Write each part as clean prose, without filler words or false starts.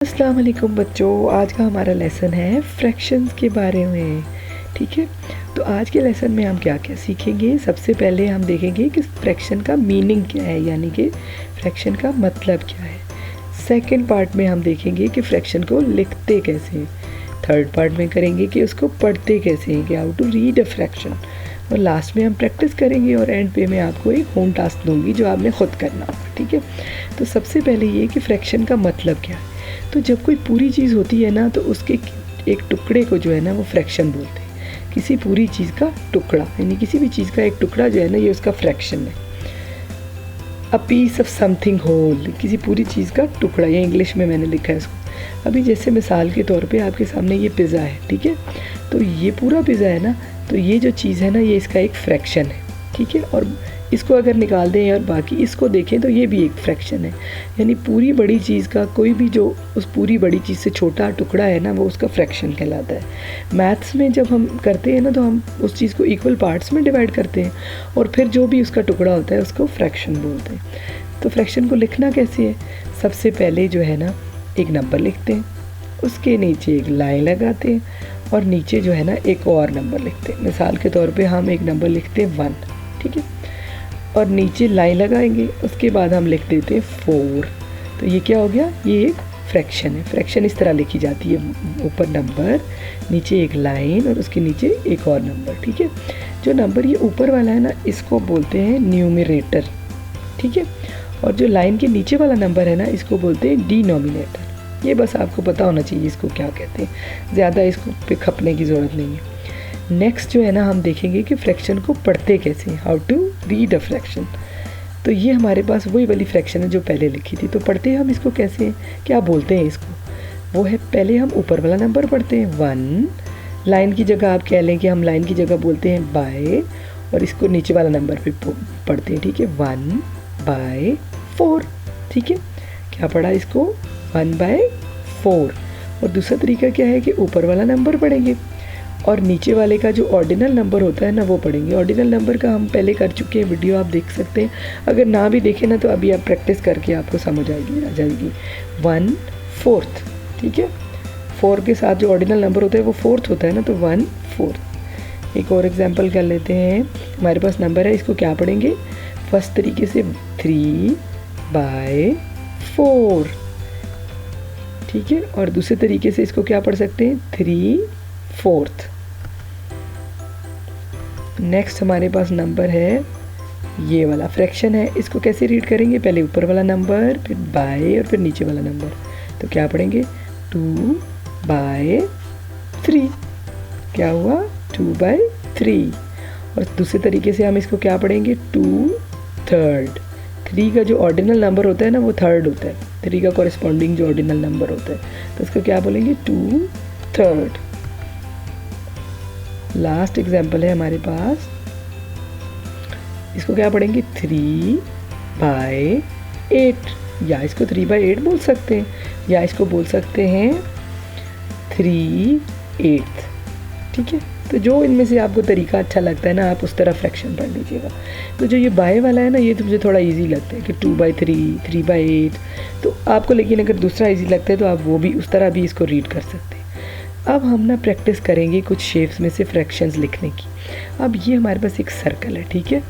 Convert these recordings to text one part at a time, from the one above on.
अस्सलाम वालेकुम बच्चों, आज का हमारा लेसन है फ्रैक्शंस के बारे में। ठीक है, तो आज के लेसन में हम क्या क्या सीखेंगे। सबसे पहले हम देखेंगे कि फ्रैक्शन का मीनिंग क्या है, यानी कि फ्रैक्शन का मतलब क्या है। सेकंड पार्ट में हम देखेंगे कि फ्रैक्शन को लिखते कैसे हैं। थर्ड पार्ट में करेंगे कि उसको पढ़ते कैसे हैं, कि how to read a fraction. और लास्ट में हम प्रैक्टिस करेंगे और एंड पे मैं आपको एक होम टास्क दूंगी जो आपने खुद करना होगा। ठीक है, तो सबसे पहले ये कि फ्रैक्शन का मतलब क्या है। तो जब कोई पूरी चीज़ होती है ना, तो उसके एक टुकड़े को जो है ना वो फ्रैक्शन बोलते हैं। किसी पूरी चीज़ का टुकड़ा, यानी किसी भी चीज़ का एक टुकड़ा जो है ना, ये उसका फ्रैक्शन है। A piece of something whole, किसी पूरी चीज़ का टुकड़ा, ये इंग्लिश में मैंने लिखा है इसको। अभी जैसे मिसाल के तौर पे आपके सामने ये पिज़्ज़ा है, ठीक है, तो ये पूरा पिज़्ज़ा है ना, तो ये जो चीज़ है ना, ये इसका एक फ्रैक्शन है। ठीक है, और इसको अगर निकाल दें और बाकी इसको देखें तो ये भी एक फ्रैक्शन है। यानी पूरी बड़ी चीज़ का कोई भी जो उस पूरी बड़ी चीज़ से छोटा टुकड़ा है ना, वो उसका फ्रैक्शन कहलाता है। मैथ्स में जब हम करते हैं ना, तो हम उस चीज़ को इक्वल पार्ट्स में डिवाइड करते हैं और फिर जो भी उसका टुकड़ा होता है उसको फ्रैक्शन बोलते हैं। तो फ्रैक्शन को लिखना कैसे है। सबसे पहले जो है ना, एक नंबर लिखते हैं, उसके नीचे एक लाइन लगाते हैं और नीचे जो है ना एक और नंबर लिखते हैं। मिसाल के तौर पे हम एक नंबर लिखते हैं 1, ठीक है, और नीचे लाइन लगाएंगे, उसके बाद हम लिख देते हैं 4। तो ये क्या हो गया, ये एक फ्रैक्शन है। फ्रैक्शन इस तरह लिखी जाती है, ऊपर नंबर, नीचे एक लाइन और उसके नीचे एक और नंबर। ठीक है, जो नंबर ये ऊपर वाला है ना, इसको बोलते हैं न्यूमरेटर। ठीक है, और जो लाइन के नीचे वाला नंबर है ना, इसको बोलते हैं डिनोमिनेटर। ये बस आपको पता होना चाहिए इसको क्या कहते हैं, ज़्यादा इसको पे खपने की ज़रूरत नहीं है। नेक्स्ट जो है ना, हम देखेंगे कि फ्रैक्शन को पढ़ते कैसे, how to read a fraction. तो ये हमारे पास वही वाली फ्रैक्शन है जो पहले लिखी थी। तो पढ़ते हम इसको कैसे हैं, क्या बोलते हैं इसको, वो है पहले हम ऊपर वाला नंबर पढ़ते हैं 1, लाइन की जगह आप कह लें कि हम लाइन की जगह बोलते हैं बाय, और इसको नीचे वाला नंबर पे पढ़ते हैं। ठीक है, 1/4। ठीक है, क्या पढ़ा इसको, 1/4। और दूसरा तरीका क्या है कि ऊपर वाला नंबर पढ़ेंगे और नीचे वाले का जो ऑर्डिनल नंबर होता है ना, वो पढ़ेंगे। ऑर्डिनल नंबर का हम पहले कर चुके हैं, वीडियो आप देख सकते हैं। अगर ना भी देखें ना, तो अभी आप प्रैक्टिस करके आपको समझ आ जाएगी। 1/4। ठीक है, 4 के साथ जो ऑर्डिनल नंबर होता है वो 4th होता है ना, तो 1/4। एक और एग्जांपल कर लेते हैं। हमारे पास नंबर है, इसको क्या पढ़ेंगे, फर्स्ट तरीके से 3/4। ठीक है, और दूसरे तरीके से इसको क्या पढ़ सकते हैं, 3/4। नेक्स्ट हमारे पास नंबर है, ये वाला फ्रैक्शन है, इसको कैसे रीड करेंगे, पहले ऊपर वाला नंबर, फिर बाय और फिर नीचे वाला नंबर। तो क्या पढ़ेंगे, 2/3। क्या हुआ, 2/3। और दूसरे तरीके से हम इसको क्या पढ़ेंगे, 2/3। 3 का जो ऑर्डिनल नंबर होता है ना, वो 3rd होता है। 3 का कॉरेस्पॉन्डिंग जो ऑर्डिनल नंबर होता है, तो इसको क्या बोलेंगे, 2/3। लास्ट एग्जाम्पल है हमारे पास, इसको क्या पढ़ेंगे, 3/8, या इसको 3/8 बोल सकते हैं, या इसको बोल सकते हैं 3/8। ठीक है, तो जो इनमें से आपको तरीका अच्छा लगता है ना, आप उस तरह फ्रैक्शन पढ़ लीजिएगा। तो जो ये बाय वाला है ना, ये तो मुझे थोड़ा इजी लगता है कि 2/3, 3/8। तो आपको लेकिन अगर दूसरा इजी लगता है तो आप वो भी उस तरह भी इसको रीड कर सकते हैं। अब हम ना प्रैक्टिस करेंगे कुछ शेप्स में से फ्रैक्शंस लिखने की। अब ये हमारे पास एक सर्कल है, ठीक है,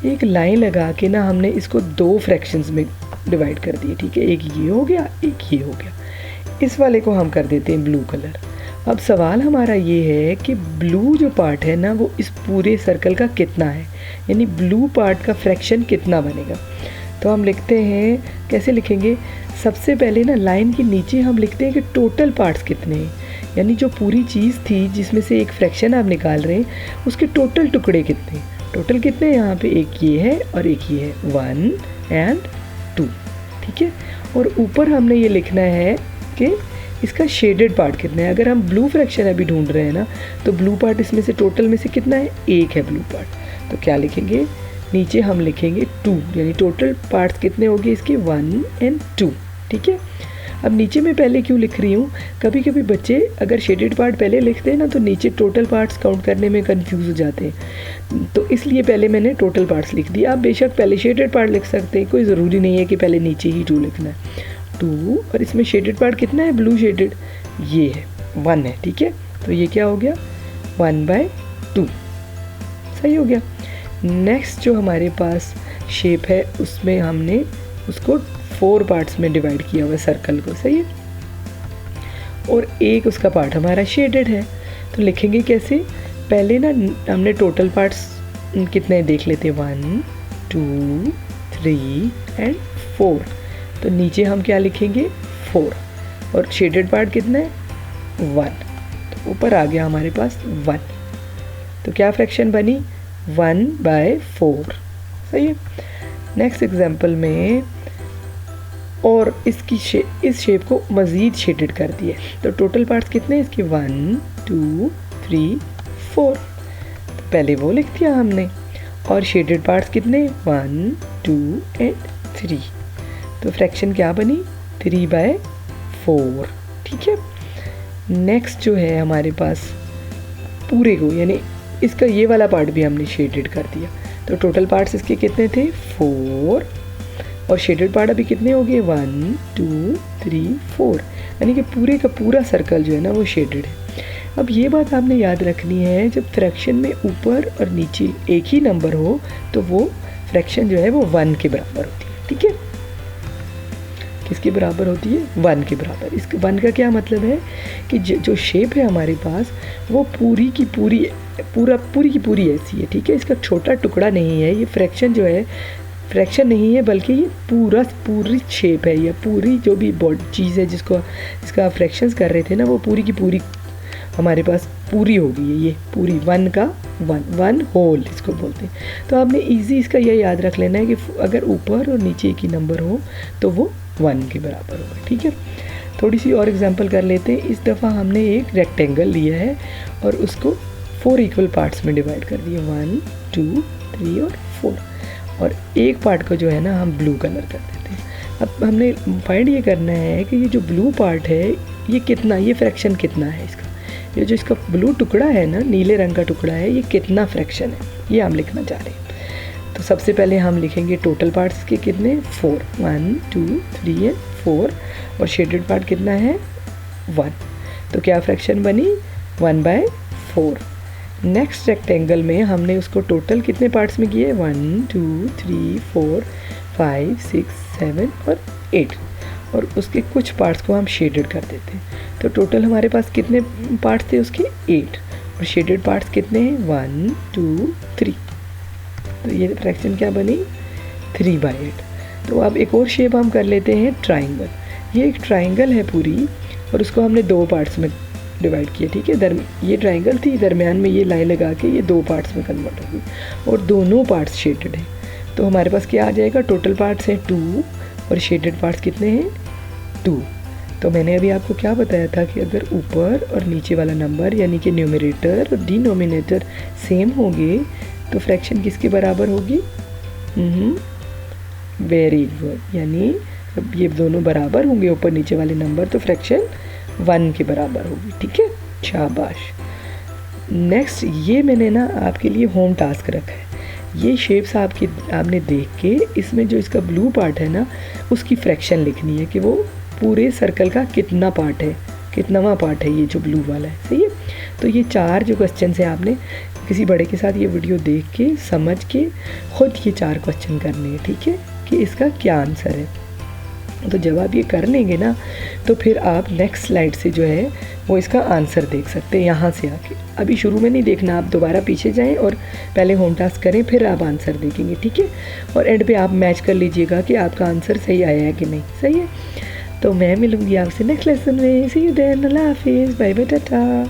एक लाइन लगा के ना हमने इसको 2 फ्रैक्शंस में डिवाइड कर दिए। ठीक है, एक ये हो गया, एक ये हो गया। इस वाले को हम कर देते हैं ब्लू कलर। अब सवाल हमारा ये है कि ब्लू जो पार्ट है ना, वो इस पूरे सर्कल का कितना है, यानी ब्लू पार्ट का फ्रैक्शन कितना बनेगा। तो हम लिखते हैं, कैसे लिखेंगे, सबसे पहले ना लाइन के नीचे हम लिखते हैं कि टोटल पार्ट्स कितने हैं, यानी जो पूरी चीज़ थी जिसमें से एक फ्रैक्शन आप निकाल रहे हैं, उसके टोटल टुकड़े कितने, टोटल कितने, यहाँ पे एक ये है और एक ये है, 1 और 2। ठीक है, और ऊपर हमने ये लिखना है कि इसका शेडेड पार्ट कितना है। अगर हम ब्लू फ्रैक्शन अभी ढूंढ रहे हैं ना, तो ब्लू पार्ट इसमें से टोटल में से कितना है, 1 है ब्लू पार्ट। तो क्या लिखेंगे, नीचे हम लिखेंगे 2, यानी टोटल पार्ट्स कितने होंगे इसके, 1 और 2। ठीक है, अब नीचे मैं पहले क्यों लिख रही हूँ, कभी कभी बच्चे अगर शेडेड पार्ट पहले लिखते हैं ना, तो नीचे टोटल पार्ट्स काउंट करने में कंफ्यूज हो जाते हैं, तो इसलिए पहले मैंने टोटल पार्ट्स लिख दिया। आप बेशक पहले शेडेड पार्ट लिख सकते हैं, कोई ज़रूरी नहीं है कि पहले नीचे ही 2 लिखना है। 2 और इसमें शेडेड पार्ट कितना है, ब्लू शेडेड, ये है 1 है, ठीक है। तो ये क्या हो गया 1/2, सही हो गया। नेक्स्ट जो हमारे पास शेप है उसमें हमने उसको 4 पार्ट्स में डिवाइड किया हुआ है सर्कल को, सही है। और एक उसका पार्ट हमारा शेडेड है, तो लिखेंगे कैसे, पहले ना हमने टोटल पार्ट्स कितने देख लेते, 1 2 3 एंड 4। तो नीचे हम क्या लिखेंगे 4 और शेडेड पार्ट कितना है 1, तो ऊपर आ गया हमारे पास 1। तो क्या फ्रैक्शन बनी 1/4, सही है। नेक्स्ट एग्जांपल में और इस शेप को मज़ीद शेडेड कर दिया, तो टोटल पार्ट्स कितने हैं इसके 1 2 3 4, तो पहले वो लिख दिया हमने। और शेडेड पार्ट्स कितने 1 2 एंड 3, तो फ्रैक्शन क्या बनी 3/4, ठीक है। नेक्स्ट जो है हमारे पास पूरे को, यानी इसका ये वाला पार्ट भी हमने शेडेड कर दिया, तो टोटल पार्ट्स इसके कितने थे 4 और शेडेड पार्ट अभी कितने हो गए 1 2 3 4, यानी कि पूरे का पूरा सर्कल जो है ना वो शेडेड है। अब ये बात आपने याद रखनी है, जब फ्रैक्शन में ऊपर और नीचे एक ही नंबर हो तो वो फ्रैक्शन जो है वो 1 के बराबर होती है, ठीक है। किसके बराबर होती है 1 के बराबर। इस 1 का क्या मतलब है कि जो शेप है हमारे पास वो पूरी की पूरी ऐसी है, ठीक है। इसका छोटा टुकड़ा नहीं है, ये फ्रैक्शन जो है फ्रैक्शन नहीं है बल्कि ये पूरी शेप है, या पूरी जो भी बॉडी चीज़ है जिसका आप फ्रैक्शंस कर रहे थे ना वो पूरी की पूरी हमारे पास पूरी हो गई है, ये पूरी 1 का 1 होल इसको बोलते हैं। तो आपने इजी इसका यह याद रख लेना है कि अगर ऊपर और नीचे एक ही नंबर हो तो वो 1 के बराबर होगा, ठीक है। थोड़ी सी और एग्जांपल कर लेते हैं। इस दफ़ा हमने एक रेक्टेंगल लिया है और उसको 4 इक्वल पार्ट्स में डिवाइड कर दिया, 1 2 3 और 4, और एक पार्ट को जो है ना हम ब्लू कलर कर देते हैं। अब हमने फाइंड ये करना है कि ये जो ब्लू पार्ट है ये कितना, ये फ्रैक्शन कितना है इसका, ये जो इसका ब्लू टुकड़ा है ना, नीले रंग का टुकड़ा है, ये कितना फ्रैक्शन है, ये हम लिखना चाह रहे हैं। तो सबसे पहले हम लिखेंगे टोटल पार्ट्स के कितने 4, 1 2 3 एंड 4, और शेडेड पार्ट कितना है 1, तो क्या फ्रैक्शन बनी 1/4। नेक्स्ट रेक्टेंगल में हमने उसको टोटल कितने पार्ट्स में किए 1 2 3 4 5 6 7 और 8, और उसके कुछ पार्ट्स को हम शेडेड कर देते हैं। तो टोटल हमारे पास कितने पार्ट्स थे उसके 8, और शेडेड पार्ट्स कितने हैं 1 2 3, तो ये फ्रैक्शन क्या बनी 3/8। तो अब एक और शेप हम कर लेते हैं ट्राइंगल। ये एक ट्राइंगल है पूरी और उसको हमने 2 पार्ट्स में डिवाइड किया, ठीक है। ये ट्राइंगल थी, दरमियान में ये लाइन लगा के ये 2 पार्ट्स में कन्वर्ट होगी और दोनों पार्ट्स शेडेड हैं। तो हमारे पास क्या आ जाएगा, टोटल पार्ट्स हैं 2 और शेडेड पार्ट्स कितने हैं 2। तो मैंने अभी आपको क्या बताया था कि अगर ऊपर और नीचे वाला नंबर यानी कि न्यूमरेटर और डिनोमिनेटर सेम होंगे तो फ्रैक्शन किसके बराबर होगी, वेरी गुड, यानी जब ये दोनों बराबर होंगे ऊपर नीचे वाले नंबर तो फ्रैक्शन 1 के बराबर होगी, ठीक है, शाबाश। नेक्स्ट ये मैंने ना आपके लिए होम टास्क रखा है। ये शेप्स आपने देख के इसमें जो इसका ब्लू पार्ट है ना उसकी फ्रैक्शन लिखनी है कि वो पूरे सर्कल का कितना पार्ट है, कितनावा पार्ट है ये जो ब्लू वाला है, सही है। तो ये 4 जो क्वेश्चन है आपने किसी बड़े के साथ ये वीडियो देख के समझ के खुद ये 4 क्वेश्चन करने हैं, ठीक है, कि इसका क्या आंसर है। तो जब आप ये कर लेंगे ना तो फिर आप नेक्स्ट स्लाइड से जो है वो इसका आंसर देख सकते हैं यहाँ से आके। अभी शुरू में नहीं देखना, आप दोबारा पीछे जाएं और पहले होम टास्क करें फिर आप आंसर देखेंगे, ठीक है। और एंड पे आप मैच कर लीजिएगा कि आपका आंसर सही आया है कि नहीं, सही है। तो मैं मिलूँगी आपसे नेक्स्ट लेसन में। सी यू देन, अल्लाह हाफिज़, बाय बाय, टाटा।